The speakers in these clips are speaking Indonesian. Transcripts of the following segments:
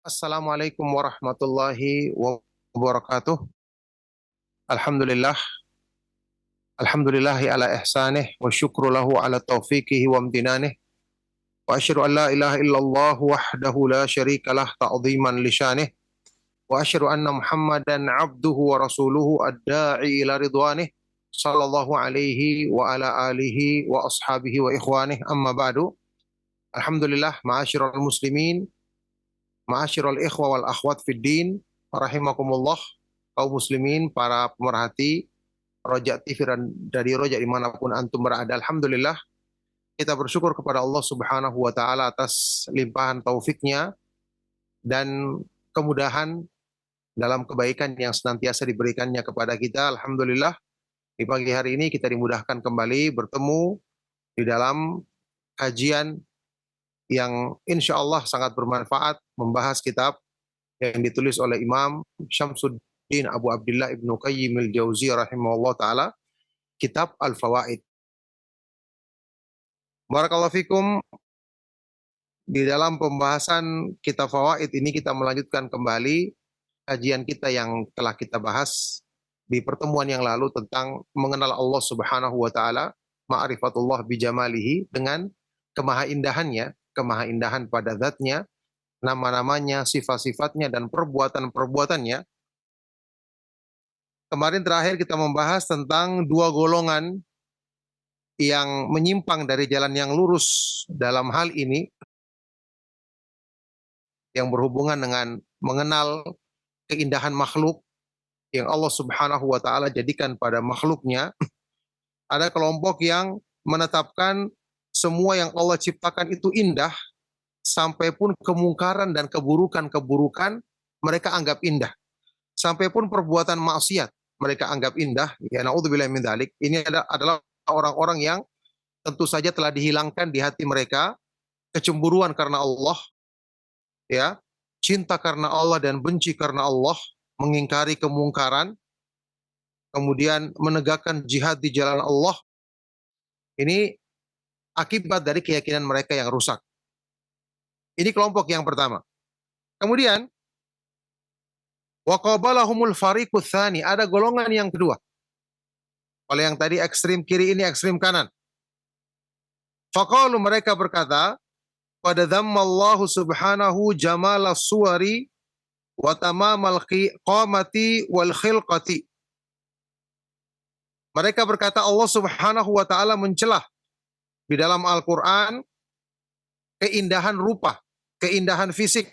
Assalamualaikum warahmatullahi wabarakatuh. Alhamdulillah, alhamdulillahi ala ihsanih wa syukru lahu ala taufiqihi wa amtinanih. Wa asyhadu an la ilaha illallah wahdahu la syarikalah ta'ziman li syanih. Wa asyhadu anna Muhammadan abduhu wa rasuluhu ad-da'i ila ridwanih. Sallallahu alaihi wa ala alihi wa ashabihi wa ikhwanih amma ba'du. Alhamdulillah, ma'asyiral muslimin, ma'asyiral ikhwa wal akhwat fid din, rahimakumullah, kaum muslimin, para pemerhati Roja TV dan dari Roja dimanapun antum berada. Alhamdulillah, kita bersyukur kepada Allah Subhanahu wa Ta'ala atas limpahan taufiknya dan kemudahan dalam kebaikan yang senantiasa diberikannya kepada kita. Alhamdulillah, di pagi hari ini kita dimudahkan kembali bertemu di dalam kajian yang insya Allah sangat bermanfaat, membahas kitab yang ditulis oleh Imam Syamsuddin Abu Abdullah Ibnu Qayyim al-Jauziyah rahimahullah ta'ala, kitab Al-Fawaid. Barakallahu fikum, di dalam pembahasan kitab Fawaid ini kita melanjutkan kembali kajian kita yang telah kita bahas di pertemuan yang lalu tentang mengenal Allah Subhanahu wa Ta'ala, ma'rifatullah bijamalihi, dengan kemahaindahannya, kemahaindahan pada zatnya, nama-namanya, sifat-sifatnya, dan perbuatan-perbuatannya. Kemarin terakhir kita membahas tentang dua golongan yang menyimpang dari jalan yang lurus dalam hal ini, yang berhubungan dengan mengenal keindahan makhluk yang Allah Subhanahu wa Ta'ala jadikan pada makhluknya. Ada kelompok yang menetapkan semua yang Allah ciptakan itu indah, sampai pun kemungkaran dan keburukan-keburukan mereka anggap indah. Sampai pun perbuatan maksiat mereka anggap indah. Ya, naudzubillah min dzalik. Ini adalah orang-orang yang tentu saja telah dihilangkan di hati mereka kecemburuan karena Allah, ya, cinta karena Allah dan benci karena Allah, mengingkari kemungkaran, kemudian menegakkan jihad di jalan Allah. Ini akibat dari keyakinan mereka yang rusak. Ini kelompok yang pertama. Kemudian wa qabalahumul fariqut tsani, ada golongan yang kedua. Kalau yang tadi ekstrim kiri, ini ekstrim kanan. Faqalu, mereka berkata, pada dzammallahu subhanahu jamala suwari wa tamamal qamati wal khilqati. Mereka berkata Allah Subhanahu wa Ta'ala mencelah di dalam Al-Quran keindahan rupa, keindahan fisik,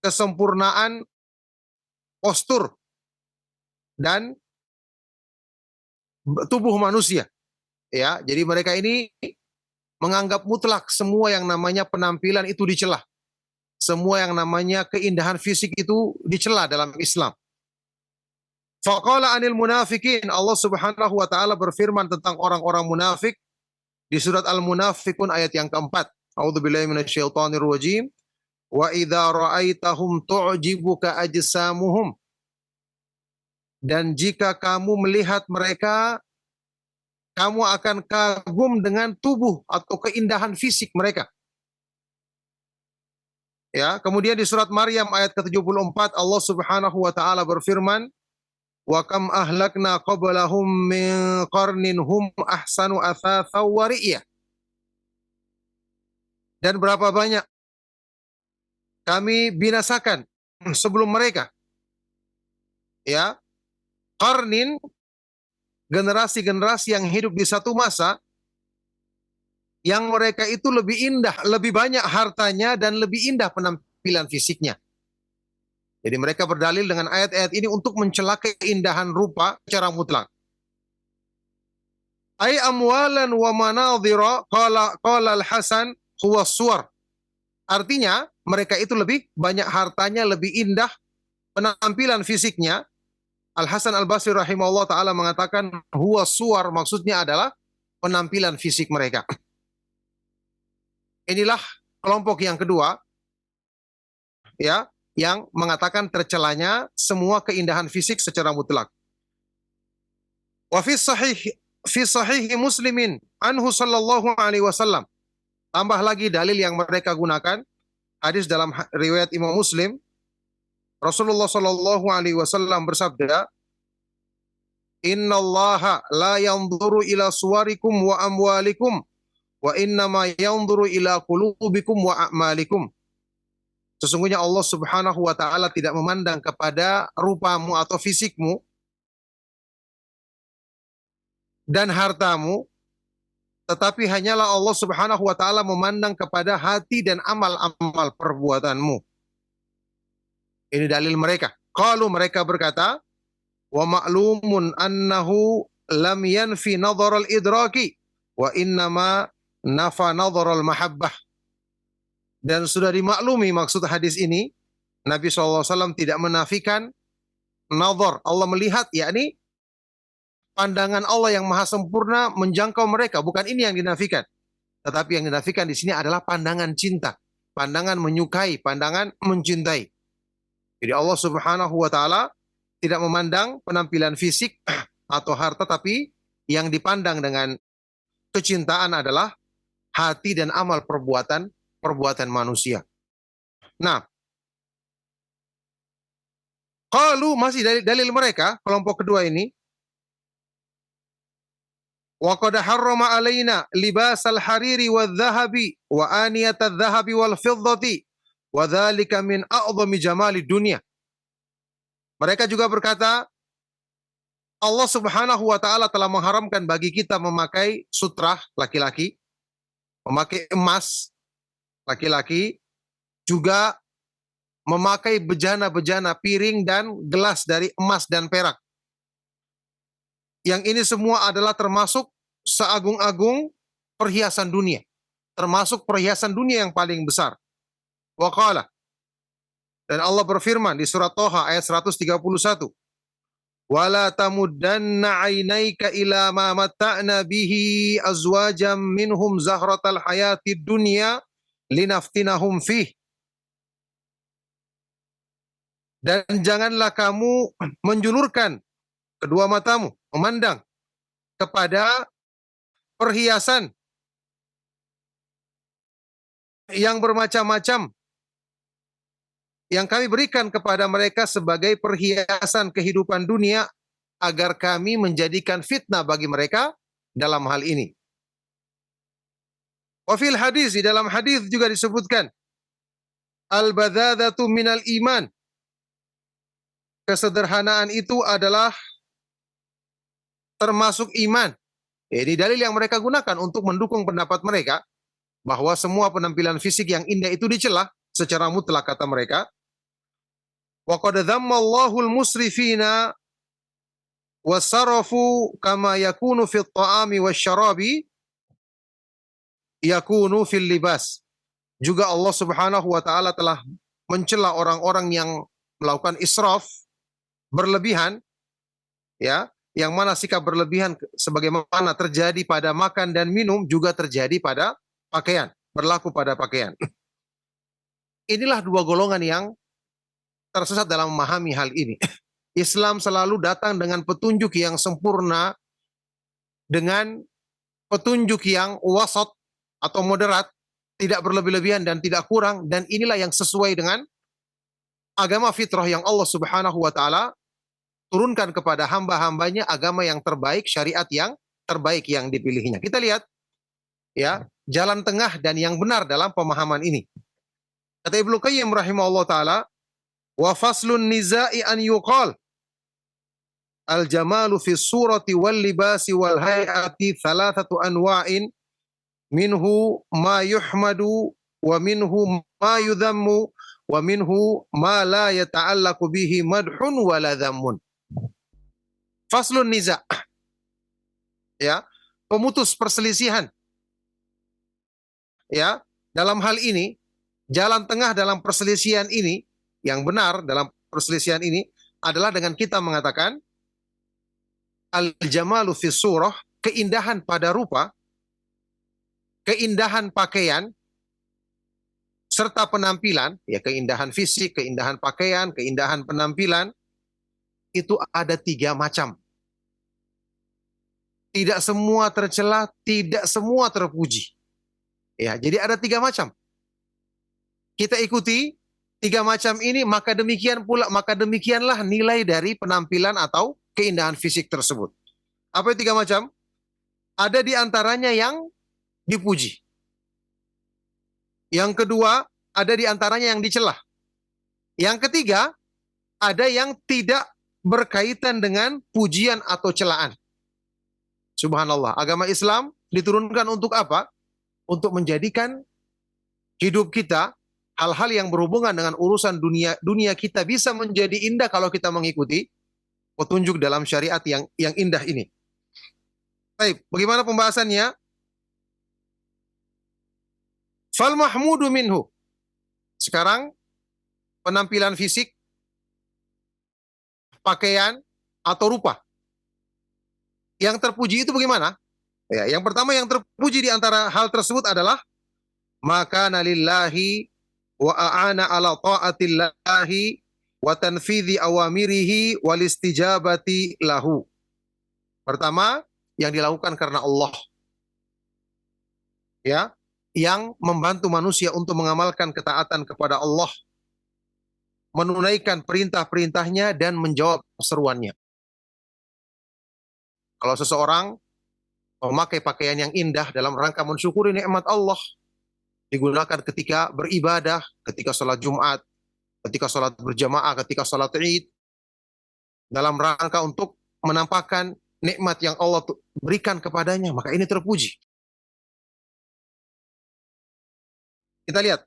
kesempurnaan postur, dan tubuh manusia. Ya, jadi mereka ini menganggap mutlak semua yang namanya penampilan itu dicela. Semua yang namanya keindahan fisik itu dicela dalam Islam. Faqala anil munafikin, Allah Subhanahu wa Ta'ala berfirman tentang orang-orang munafik di surat Al-Munafikun ayat yang keempat. A'udzubillahi minasyaitonir rajim. Wa idza ra'aitahum tu'jibuka ajsamuhum. Dan jika kamu melihat mereka, kamu akan kagum dengan tubuh atau keindahan fisik mereka. Ya, kemudian di surat Maryam ayat ke-74 Allah Subhanahu wa Ta'ala berfirman, wa kam ahlakna qablahum min qarnin hum ahsanu athatha wa ri'ya. Dan berapa banyak kami binasakan sebelum mereka. Ya, qarnin, generasi-generasi yang hidup di satu masa, yang mereka itu lebih indah, lebih banyak hartanya, dan lebih indah penampilan fisiknya. Jadi mereka berdalil dengan ayat-ayat ini untuk mencela keindahan rupa secara mutlak. Ay amwalan wa manadhira, qala al-Hasan huwa suwar. Artinya mereka itu lebih banyak hartanya, lebih indah penampilan fisiknya. Al-Hasan Al-Basri rahimahullah ta'ala mengatakan huwa suwar, maksudnya adalah penampilan fisik mereka. Inilah kelompok yang kedua, ya, yang mengatakan tercelanya semua keindahan fisik secara mutlak. Wa fi sahih Muslimin anhu sallallahu alaihi wasallam. Tambah lagi dalil yang mereka gunakan, hadis dalam riwayat Imam Muslim, Rasulullah Shallallahu Alaihi Wasallam bersabda, Innallaha la yanzuru ila suwarikum wa amwalikum, wa innama yanzuru ila qulubikum wa a'malikum. Sesungguhnya Allah Subhanahu wa taala tidak memandang kepada rupamu atau fisikmu dan hartamu, tetapi hanyalah Allah Subhanahu wa taala memandang kepada hati dan amal-amal perbuatanmu. Ini dalil mereka. Qalu, mereka berkata, wa ma'lumun annahu lam yanfi nadharal idraki wa innama nafa nadharal mahabbah. Dan sudah dimaklumi maksud hadis ini, Nabi SAW tidak menafikan nadhar, Allah melihat, yakni pandangan Allah yang maha sempurna menjangkau mereka. Bukan ini yang dinafikan. Tetapi yang dinafikan di sini adalah pandangan cinta, pandangan menyukai, pandangan mencintai. Jadi Allah Subhanahu wa taala tidak memandang penampilan fisik atau harta, tapi yang dipandang dengan kecintaan adalah hati dan amal perbuatan manusia. Nah, qalu, masih dalil mereka, kelompok kedua ini, wa qad harrama alaina libasal hariri wadh-dhahabi wa aniyatal dhahabi wal fiddati wa dzalika min a'dhami jamali dunya. Mereka juga berkata, Allah Subhanahu wa taala telah mengharamkan bagi kita memakai sutrah laki-laki, memakai emas laki-laki, juga memakai bejana-bejana piring dan gelas dari emas dan perak. Yang ini semua adalah termasuk seagung-agung perhiasan dunia, termasuk perhiasan dunia yang paling besar. Wa qala, dan Allah berfirman di surat Thaha ayat 131, wala tamuddanna 'ainaika ila ma matta'na bihi azwajam minhum zahratal hayatid dunya linaftinahum fih. Dan janganlah kamu menjulurkan kedua matamu memandang kepada perhiasan yang bermacam-macam yang kami berikan kepada mereka sebagai perhiasan kehidupan dunia, agar kami menjadikan fitnah bagi mereka dalam hal ini. Wa fil hadis, di dalam hadis juga disebutkan, al-badadatu minal iman. Kesederhanaan itu adalah termasuk iman. Ini dalil yang mereka gunakan untuk mendukung pendapat mereka bahwa semua penampilan fisik yang indah itu dicela secara mutlak, kata mereka. Wa qad dhammallahu al-musrifina wasarafu kama yakunu fit ta'ami wasyarabi yakunu fil libas. Juga Allah Subhanahu wa taala telah mencela orang-orang yang melakukan israf, berlebihan, ya, yang mana sikap berlebihan sebagaimana terjadi pada makan dan minum juga terjadi pada pakaian, berlaku pada pakaian. Inilah dua golongan yang tersesat dalam memahami hal ini. Islam selalu datang dengan petunjuk yang sempurna, dengan petunjuk yang wasat atau moderat, tidak berlebih-lebihan dan tidak kurang, dan inilah yang sesuai dengan agama fitrah yang Allah Subhanahu wa taala turunkan kepada hamba-hambanya, agama yang terbaik, syariat yang terbaik yang dipilihnya. Kita lihat ya, jalan tengah dan yang benar dalam pemahaman ini. Kata Ibnu Qayyim rahimahullah taala, wa faslun nizai an yuqal al-jamalu fi surati wal libasi wal hayati thalathatu anwa'in minhu ma yuhmadu wa minhu ma yudhammu wa minhu ma la yata'allaqu bihi madhun wa la dhammun. Faslun niza, ya, pemutus perselisihan. Ya, dalam hal ini, jalan tengah dalam perselisihan ini, yang benar dalam perselisihan ini adalah dengan kita mengatakan al-jamalu fi surah, keindahan pada rupa, keindahan pakaian, serta penampilan, ya, keindahan fisik, keindahan pakaian, keindahan penampilan, itu ada 3 macam. Tidak semua tercela, tidak semua terpuji. Ya, jadi ada 3 macam. kita ikuti tiga macam ini, maka demikianlah nilai dari penampilan atau keindahan fisik tersebut. Apa itu tiga macam? Ada di antaranya yang dipuji. Yang kedua, ada di antaranya yang dicela. Yang ketiga, ada yang tidak berkaitan dengan pujian atau celaan. Subhanallah, agama Islam diturunkan untuk apa? Untuk menjadikan hidup kita, hal-hal yang berhubungan dengan urusan dunia kita bisa menjadi indah kalau kita mengikuti petunjuk dalam syariat yang indah ini. Baik, bagaimana pembahasannya? Fal mahmudu minhu. Sekarang penampilan fisik, pakaian atau rupa. Yang terpuji itu bagaimana? Ya, yang pertama yang terpuji di antara hal tersebut adalah maka nalillahi wa a'ana ala ta'atillahi wa tanfidhi awamirihi wal istijabati lahu. Pertama, yang dilakukan karena Allah. Ya, yang membantu manusia untuk mengamalkan ketaatan kepada Allah, menunaikan perintah-perintahnya dan menjawab seruannya. Kalau seseorang memakai pakaian yang indah dalam rangka mensyukuri nikmat Allah, digunakan ketika beribadah, ketika sholat Jumat, ketika sholat berjamaah, ketika sholat Id, dalam rangka untuk menampakkan nikmat yang Allah berikan kepadanya, maka ini terpuji. Kita lihat.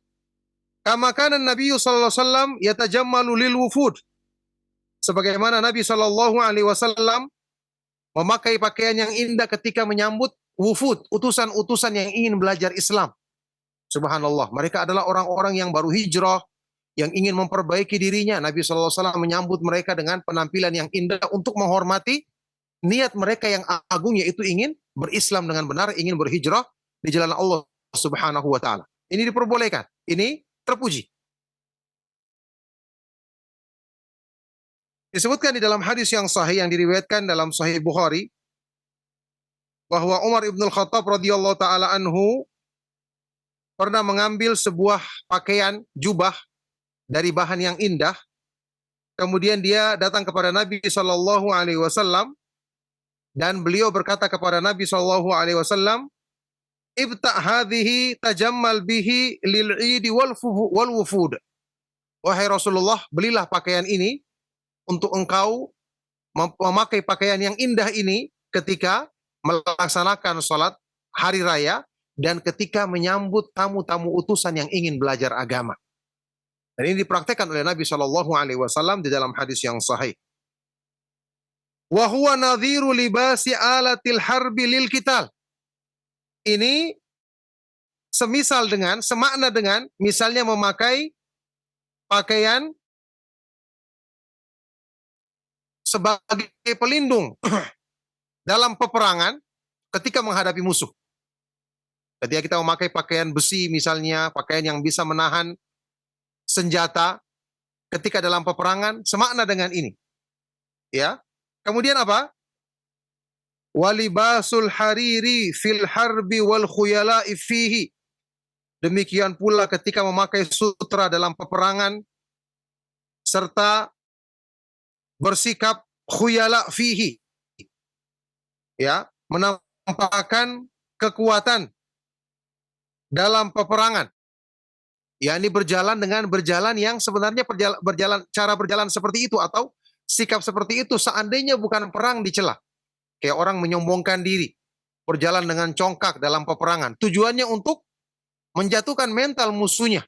Kama kana Nabi sallallahu alaihi wasallam yatajammalu lil wufud. Sebagaimana Nabi sallallahu alaihi wasallam memakai pakaian yang indah ketika menyambut wufud, utusan-utusan yang ingin belajar Islam. Subhanallah, mereka adalah orang-orang yang baru hijrah, yang ingin memperbaiki dirinya. Nabi sallallahu alaihi wasallam menyambut mereka dengan penampilan yang indah untuk menghormati niat mereka yang agung, yaitu ingin berislam dengan benar, ingin berhijrah di jalan Allah Subhanahu wa taala. Ini diperbolehkan. Ini terpuji. Disebutkan di dalam hadis yang sahih yang diriwayatkan dalam Sahih Bukhari bahwa Umar ibn Khattab radhiyallahu taala anhu pernah mengambil sebuah pakaian jubah dari bahan yang indah. Kemudian dia datang kepada Nabi sallallahu alaihi wasallam dan beliau berkata kepada Nabi sallallahu alaihi wasallam, "Ibta' hadhihi tajammal bihi lil 'id wal wufud." Wahai Rasulullah, belilah pakaian ini untuk engkau memakai pakaian yang indah ini ketika melaksanakan sholat hari raya dan ketika menyambut tamu-tamu utusan yang ingin belajar agama. Dan ini dipraktekkan oleh Nabi Shallallahu Alaihi Wasallam di dalam hadis yang sahih. Wa huwa nadhiru libasi alatil harbi lil qital. Ini semakna dengan misalnya memakai pakaian sebagai pelindung dalam peperangan ketika menghadapi musuh. Ketika kita memakai pakaian besi misalnya, pakaian yang bisa menahan senjata ketika dalam peperangan, semakna dengan ini. Ya. Kemudian apa? Walibasul hariri fil harbi wal khuyala'i fihi. Demikian pula ketika memakai sutra dalam peperangan serta bersikap khuyala fihi, ya, menampakkan kekuatan dalam peperangan, yakni berjalan yang sebenarnya cara berjalan seperti itu atau sikap seperti itu seandainya bukan perang dicela, kayak orang menyombongkan diri, berjalan dengan congkak dalam peperangan, tujuannya untuk menjatuhkan mental musuhnya,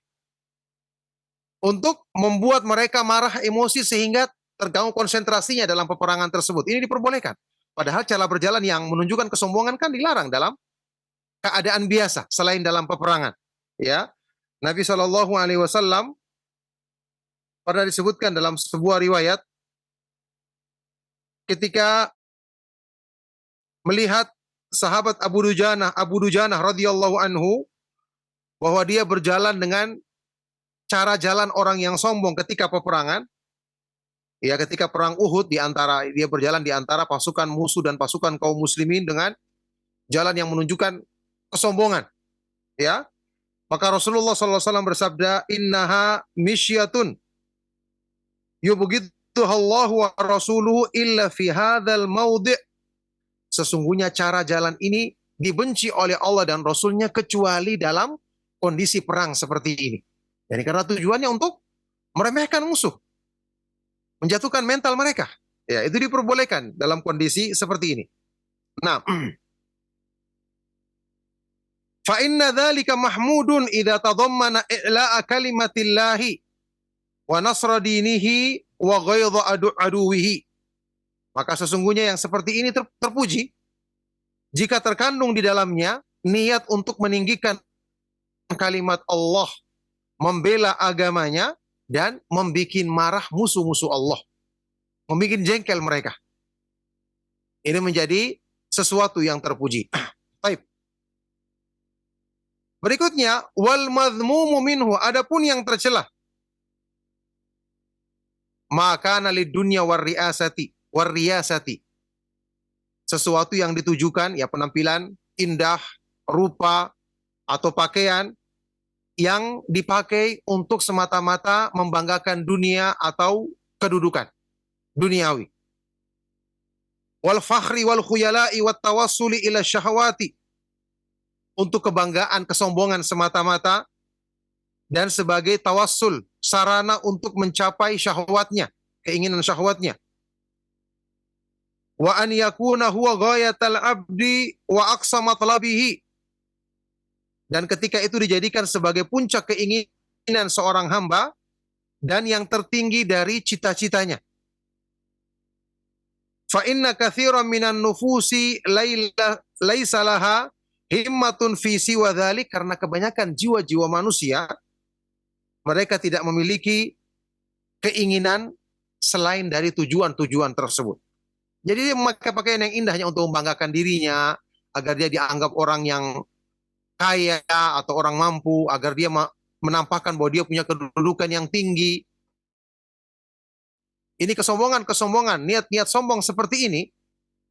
untuk membuat mereka marah, emosi sehingga terganggu konsentrasinya dalam peperangan tersebut. Ini diperbolehkan. Padahal cara berjalan yang menunjukkan kesombongan kan dilarang dalam keadaan biasa selain dalam peperangan. Ya, Nabi Shallallahu Alaihi Wasallam pernah disebutkan dalam sebuah riwayat ketika melihat sahabat Abu Dujanah radhiyallahu anhu bahwa dia berjalan dengan cara jalan orang yang sombong ketika peperangan. Ya, ketika perang Uhud dia berjalan di antara pasukan musuh dan pasukan kaum muslimin dengan jalan yang menunjukkan kesombongan. Ya. Maka Rasulullah SAW bersabda, innaha misyatun yubghidduhallahu wa rasuluhu illa fi hadzal maudhi'. Sesungguhnya cara jalan ini dibenci oleh Allah dan Rasulnya kecuali dalam kondisi perang seperti ini. Jadi karena tujuannya untuk meremehkan musuh, menjatuhkan mental mereka. Ya, itu diperbolehkan dalam kondisi seperti ini. Nah, fa inna dzalika mahmudun idza tadammana i'la'a kalimatillahi wa nasra dinihi wa ghaidha aduwihi. Maka sesungguhnya yang seperti ini terpuji jika terkandung di dalamnya niat untuk meninggikan kalimat Allah, membela agamanya, dan membikin marah musuh-musuh Allah, membikin jengkel mereka. Ini menjadi sesuatu yang terpuji. Baik. Berikutnya, wal madhmumu minhu, adapun yang tercela, maka nalid dunya warriyasati, sesuatu yang ditujukan, ya penampilan indah, rupa, atau pakaian yang dipakai untuk semata-mata membanggakan dunia atau kedudukan duniawi. Wal fakhri wal khuyala'i wat tawassuli ila syahwati, untuk kebanggaan, kesombongan semata-mata, dan sebagai tawassul, sarana untuk mencapai syahwatnya, keinginan syahwatnya. Wa an yakuna huwa ghayatal abdi wa aqsa matlabihi, dan ketika itu dijadikan sebagai puncak keinginan seorang hamba dan yang tertinggi dari cita-citanya. Fa inna katsiran minan nufusi laisa laha himmatun fi siwa dzalik, karena kebanyakan jiwa-jiwa manusia mereka tidak memiliki keinginan selain dari tujuan-tujuan tersebut. Jadi dia memakai pakaian yang indah hanya untuk membanggakan dirinya, agar dia dianggap orang yang kaya atau orang mampu, agar dia menampakkan bahwa dia punya kedudukan yang tinggi. Ini kesombongan, niat-niat sombong seperti ini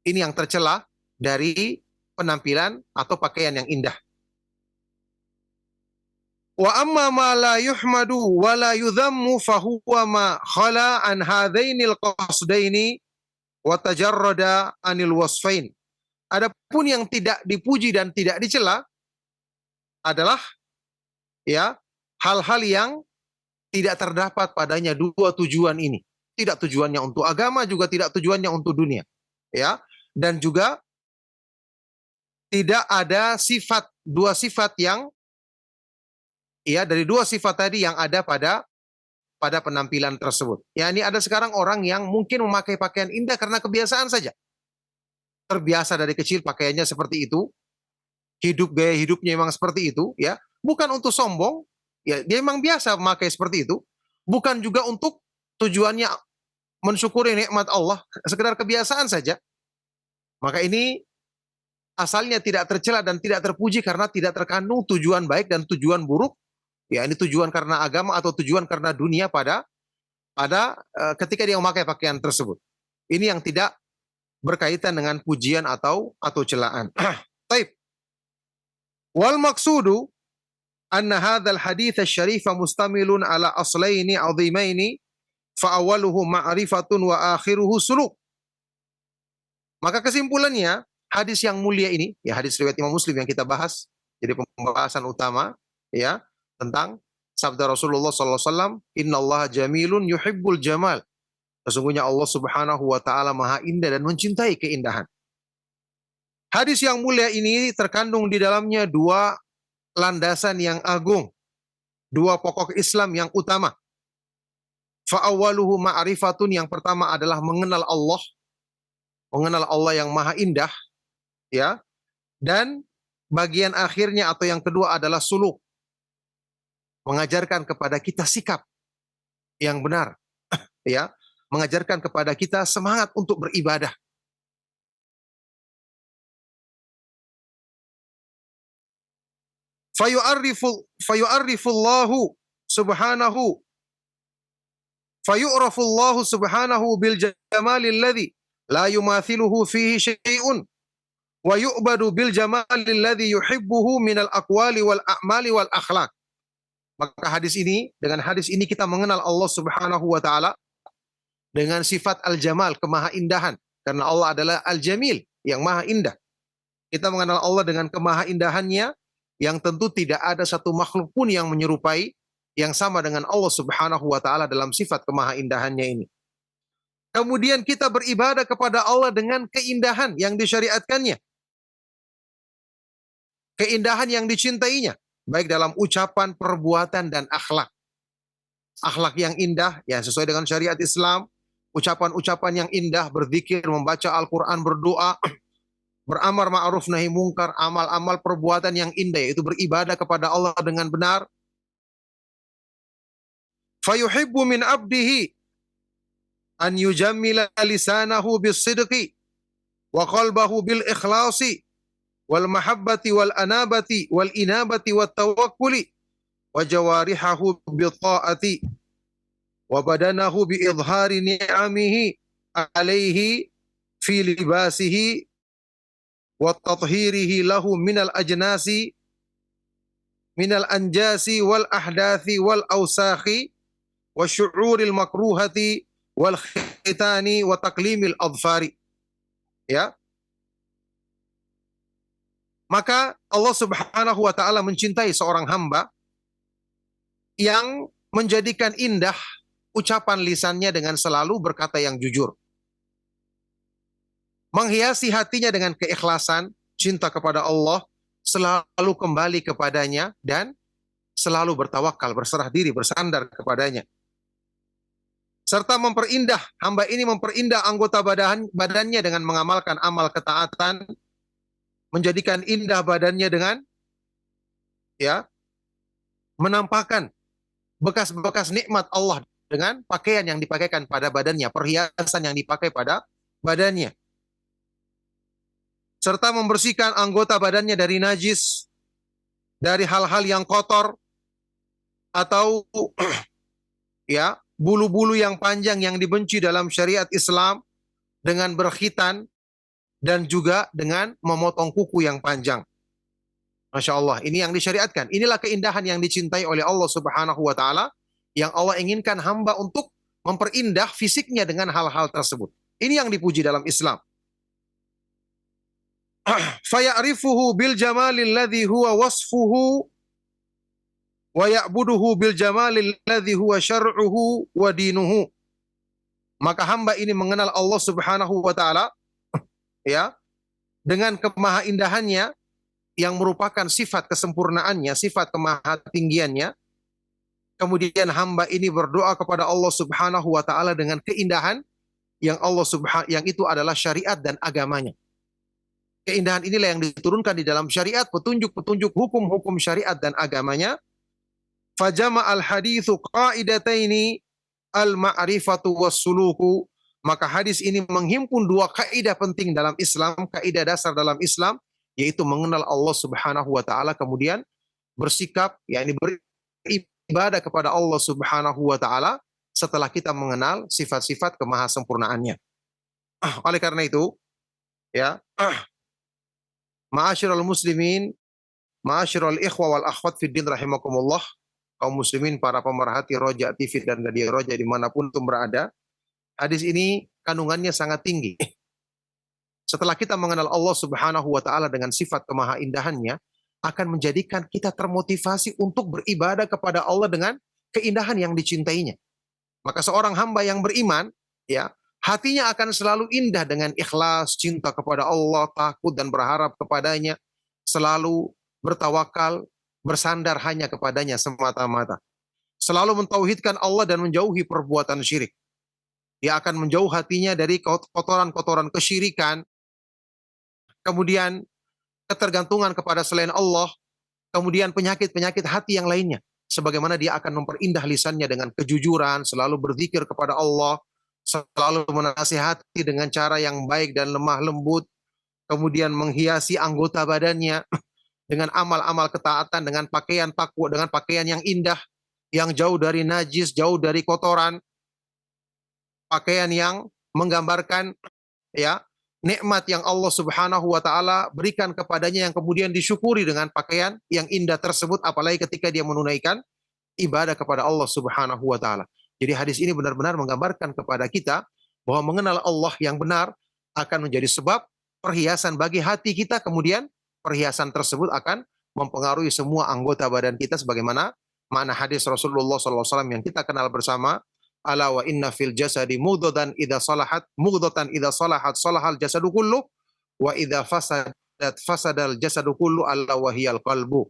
yang tercela dari penampilan atau pakaian yang indah. Wa amma ma la yuhmadu wa la yudhammu fahuwa ma khala an hadainil qasdaini wa tajarrada anil wasfain. Adapun yang tidak dipuji dan tidak dicela adalah ya hal-hal yang tidak terdapat padanya dua tujuan ini. Tidak tujuannya untuk agama, juga tidak tujuannya untuk dunia. Ya, dan juga tidak ada dua sifat yang dari dua sifat tadi yang ada pada penampilan tersebut. Ya, ini ada sekarang orang yang mungkin memakai pakaian indah karena kebiasaan saja. Terbiasa dari kecil pakaiannya seperti itu. Gaya hidupnya memang seperti itu, ya. Bukan untuk sombong, ya, dia memang biasa memakai seperti itu. Bukan juga untuk tujuannya mensyukuri nikmat Allah, sekedar kebiasaan saja. Maka ini asalnya tidak tercela dan tidak terpuji karena tidak terkandung tujuan baik dan tujuan buruk. Ya, ini tujuan karena agama atau tujuan karena dunia pada ketika dia memakai pakaian tersebut. Ini yang tidak berkaitan dengan pujian atau celaan. Taib. Wal maksudu anna hadzal hadits asy-syarif mustamilun ala aslaini 'azimaini fa awwaluhu ma'rifatun wa akhiruhu suluk. Maka kesimpulannya, hadis yang mulia ini, ya hadis riwayat Imam Muslim yang kita bahas, jadi pembahasan utama, ya, tentang sabda Rasulullah SAW, innallaha jamilun yuhibbul jamal. Sesungguhnya Allah Subhanahu wa taala Maha Indah dan mencintai keindahan. Hadis yang mulia ini terkandung di dalamnya dua landasan yang agung, dua pokok Islam yang utama. Fa awwaluhu ma'rifatun, yang pertama adalah mengenal Allah yang Maha Indah, ya. Dan bagian akhirnya atau yang kedua adalah suluk, mengajarkan kepada kita sikap yang benar, ya, mengajarkan kepada kita semangat untuk beribadah. Fayu'arrifullahu subhanahu bil jamalil ladzi la yumathiluhu fihi syai'un wa yu'badu bil jamalil ladzi yuhibbuhu minal aqwali wal a'mali wal akhlaq. Maka dengan hadis ini kita mengenal Allah Subhanahu wa taala dengan sifat al-jamal, kemahaindahan, karena Allah adalah al-jamil, yang maha indah. Kita mengenal Allah dengan kemahaindahannya yang tentu tidak ada satu makhluk pun yang menyerupai yang sama dengan Allah Subhanahu wa taala dalam sifat kemahaindahannya ini. Kemudian kita beribadah kepada Allah dengan keindahan yang disyariatkannya. Keindahan yang dicintainya, baik dalam ucapan, perbuatan, dan akhlak. Akhlak yang indah, ya sesuai dengan syariat Islam. Ucapan-ucapan yang indah, berzikir, membaca Al-Quran, berdoa, beramar ma'ruf nahi mungkar, amal-amal perbuatan yang indah, yaitu beribadah kepada Allah dengan benar. Fayuhibbu min abdihi an yujammila lisanahu bis-sidqi wa qalbahu bil ikhlasi wal mahabbati wal anabati wal inabati wat tawakkuli wa jawarihahu bi ta'ati wa badanahu bi idhari ni'amihi alaihi fi libasihi wa tathhirihi lahu minal ajnasi minal anjasi wal ahdathi wal awsakhi wa syu'uril makruhati wal khitani wa taklimil adfari. Ya. Maka Allah Subhanahu wa taala mencintai seorang hamba yang menjadikan indah ucapan lisannya dengan selalu berkata yang jujur. Menghiasi hatinya dengan keikhlasan, cinta kepada Allah, selalu kembali kepadanya, dan selalu bertawakal, berserah diri, bersandar kepadanya. Serta hamba ini memperindah anggota badannya dengan mengamalkan amal ketaatan, menjadikan indah badannya dengan menampakkan bekas-bekas nikmat Allah dengan pakaian yang dipakaikan pada badannya, perhiasan yang dipakai pada badannya. Serta membersihkan anggota badannya dari najis, dari hal-hal yang kotor, atau bulu-bulu yang panjang yang dibenci dalam syariat Islam, dengan berkhitan, dan juga dengan memotong kuku yang panjang. Masya Allah, ini yang disyariatkan. Inilah keindahan yang dicintai oleh Allah Subhanahu wa ta'ala, yang Allah inginkan hamba untuk memperindah fisiknya dengan hal-hal tersebut. Ini yang dipuji dalam Islam. Faya'rifuhu bil jamalil ladzi huwa wasfuhu wa ya'buduhu bil jamalil ladzi huwa syar'uhu wa dinuhu. Maka hamba ini mengenal Allah Subhanahu wa taala dengan kemahaindahannya yang merupakan sifat kesempurnaannya, sifat kemahatinggiannya. Kemudian hamba ini berdoa kepada Allah Subhanahu wa taala dengan keindahan yang itu adalah syariat dan agamanya. Keindahan inilah yang diturunkan di dalam syariat, petunjuk-petunjuk hukum-hukum syariat dan agamanya. Fajama al-hadithu qaidataini al-ma'rifatu was-suluku. Maka hadis ini menghimpun dua kaidah penting dalam Islam, kaidah dasar dalam Islam, yaitu mengenal Allah Subhanahu wa taala, kemudian bersikap, yakni beribadah kepada Allah Subhanahu wa taala setelah kita mengenal sifat-sifat kemahasempurnaannya. Oleh karena itu, ma'asyiral muslimin, ma'asyiral ikhwa wal akhwat fid din rahimakumullah, kaum muslimin, para pemerhati Roja TV dan Media Roja dimanapun itu berada, hadis ini kandungannya sangat tinggi. Setelah kita mengenal Allah Subhanahu wa taala dengan sifat kemahaindahannya, akan menjadikan kita termotivasi untuk beribadah kepada Allah dengan keindahan yang dicintainya. Maka seorang hamba yang beriman, hatinya akan selalu indah dengan ikhlas, cinta kepada Allah, takut dan berharap kepadanya, selalu bertawakal, bersandar hanya kepadanya semata-mata. Selalu mentauhidkan Allah dan menjauhi perbuatan syirik. Dia akan menjauh hatinya dari kotoran-kotoran kesyirikan, kemudian ketergantungan kepada selain Allah, kemudian penyakit-penyakit hati yang lainnya. Sebagaimana dia akan memperindah lisannya dengan kejujuran, selalu berzikir kepada Allah, selalu menasihati dengan cara yang baik dan lemah lembut, kemudian menghiasi anggota badannya dengan amal-amal ketaatan, dengan pakaian takwa, dengan pakaian yang indah, yang jauh dari najis, jauh dari kotoran, pakaian yang menggambarkan nikmat yang Allah Subhanahu wa taala berikan kepadanya yang kemudian disyukuri dengan pakaian yang indah tersebut, apalagi ketika dia menunaikan ibadah kepada Allah Subhanahu wa taala. Jadi hadis ini benar-benar menggambarkan kepada kita bahwa mengenal Allah yang benar akan menjadi sebab perhiasan bagi hati kita, kemudian perhiasan tersebut akan mempengaruhi semua anggota badan kita sebagaimana makna hadis Rasulullah SAW yang kita kenal bersama, ala wa inna fil jasadi mudghatan idza salahat mudghatan idza salahat salahal jasadu kullu wa idza fasadat fasadal jasadu kullu ala wa hiyal qalbu.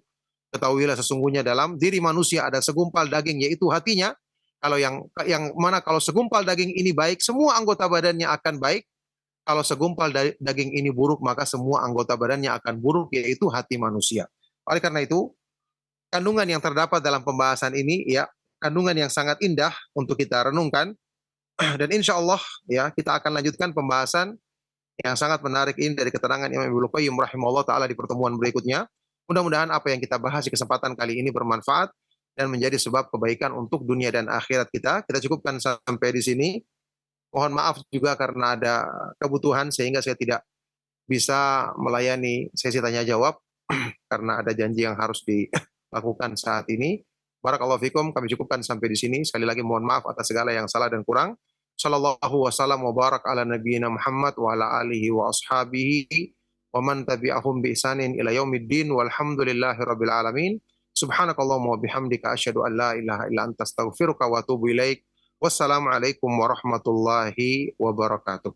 Ketahuilah sesungguhnya dalam diri manusia ada segumpal daging, yaitu hatinya. Kalau yang mana kalau segumpal daging ini baik, semua anggota badannya akan baik. Kalau segumpal daging ini buruk, maka semua anggota badannya akan buruk, yaitu hati manusia. Oleh karena itu, kandungan yang terdapat dalam pembahasan ini, ya, kandungan yang sangat indah untuk kita renungkan. Dan insya Allah, ya, kita akan lanjutkan pembahasan yang sangat menarik ini dari keterangan Imam Ibnu Qayyim rahimahullah taala di pertemuan berikutnya. Mudah-mudahan apa yang kita bahas di kesempatan kali ini bermanfaat dan menjadi sebab kebaikan untuk dunia dan akhirat kita. Kita cukupkan sampai di sini. Mohon maaf juga karena ada kebutuhan sehingga saya tidak bisa melayani sesi tanya jawab karena ada janji yang harus dilakukan saat ini. Barakallahu fikum, kami cukupkan sampai di sini. Sekali lagi mohon maaf atas segala yang salah dan kurang. Sallallahu wasallam wa barak ala nabiyyina Muhammad wa ala alihi wa ashabihi wa man tabi'ahum bi ihsanin ila yaumiddin walhamdulillahi rabbil alamin. Subhanakallahumma wa bihamdika asyhadu an la ilaha illa anta astaghfiruka wa atubu ilaik. Wassalamualaikum warahmatullahi wabarakatuh.